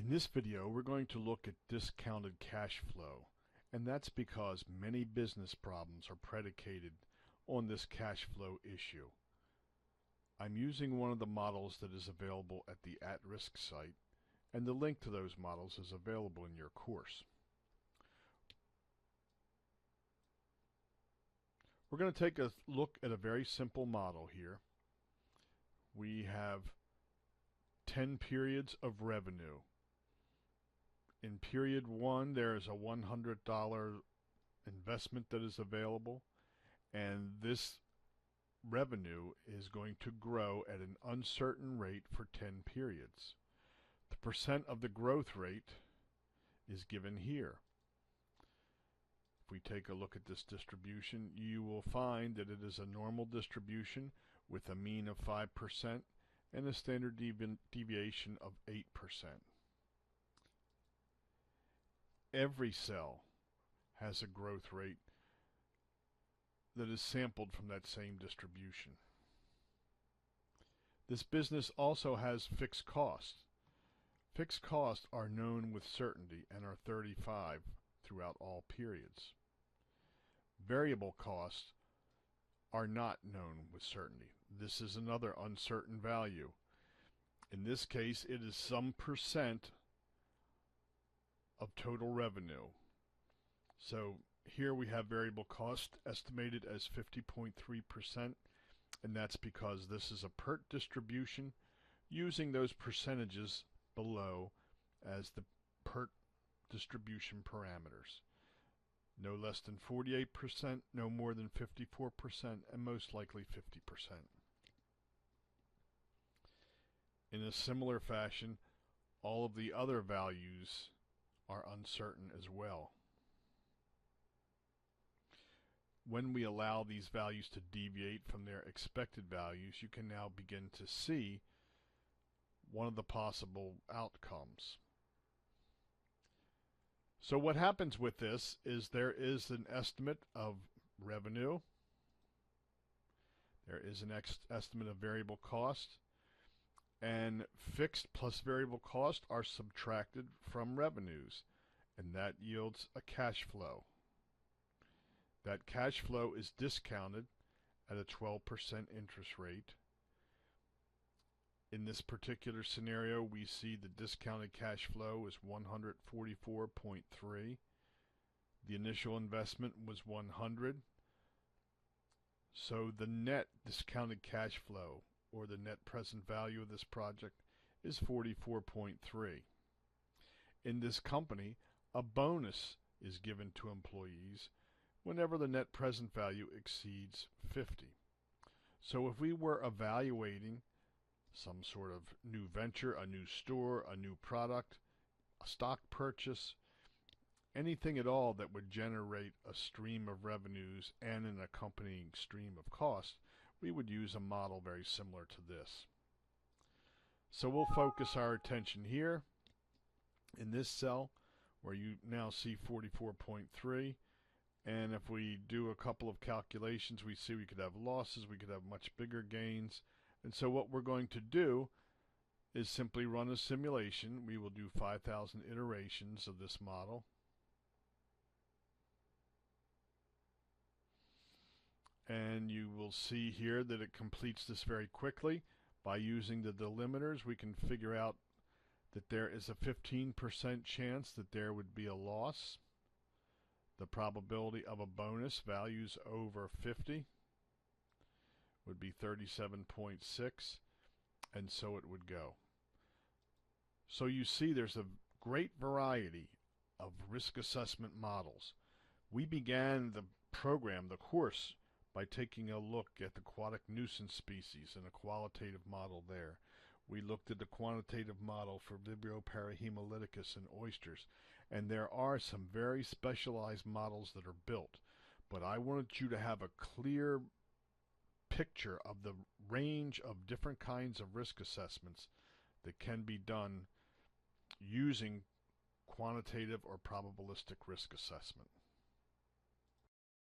In this video, we're going to look at discounted cash flow, and that's because many business problems are predicated on this cash flow issue. I'm using one of the models that is available at the At-Risk site, and the link to those models is available in your course. We're going to take a look at a very simple model here. We have 10 periods of revenue. In period 1, there is a $100 investment that is available, and this revenue is going to grow at an uncertain rate for 10 periods. The percent of the growth rate is given here. If we take a look at this distribution, you will find that it is a normal distribution with a mean of 5% and a standard deviation of 8%. Every cell has a growth rate that is sampled from that same distribution. This business also has fixed costs. Fixed costs are known with certainty and are 35 throughout all periods. Variable costs are not known with certainty. This is another uncertain value. In this case, it is some percent of total revenue. So here we have variable cost estimated as 50.3%, and that's because this is a PERT distribution using those percentages below as the PERT distribution parameters. No less than 48%, no more than 54%, and most likely 50%. In a similar fashion, all of the other values are uncertain as well. When we allow these values to deviate from their expected values, you can now begin to see one of the possible outcomes. So what happens with this is there is an estimate of revenue, there is an estimate of variable cost, and fixed plus variable cost are subtracted from revenues, and that yields a cash flow. That cash flow is discounted at a 12% interest rate. In this particular scenario, we see the discounted cash flow is 144.3. The initial investment was 100. So the net discounted cash flow, or the net present value of this project, is 44.3. In this company, a bonus is given to employees whenever the net present value exceeds 50. So if we were evaluating some sort of new venture, a new store, a new product, a stock purchase, anything at all that would generate a stream of revenues and an accompanying stream of cost, we would use a model very similar to this. So we'll focus our attention here in this cell where you now see 44.3, and if we do a couple of calculations, we see we could have losses, we could have much bigger gains. And so what we're going to do is simply run a simulation. We will do 5,000 iterations of this model. And you will see here that it completes this very quickly. By using the delimiters, we can figure out that there is a 15% chance that there would be a loss. The probability of a bonus, values over 50, would be 37.6, and so it would go. So you see there's a great variety of risk assessment models. We began the program, the course, by taking a look at the aquatic nuisance species and a qualitative model there. We looked at the quantitative model for Vibrio parahemolyticus in oysters, and there are some very specialized models that are built. But I wanted you to have a clear picture of the range of different kinds of risk assessments that can be done using quantitative or probabilistic risk assessment.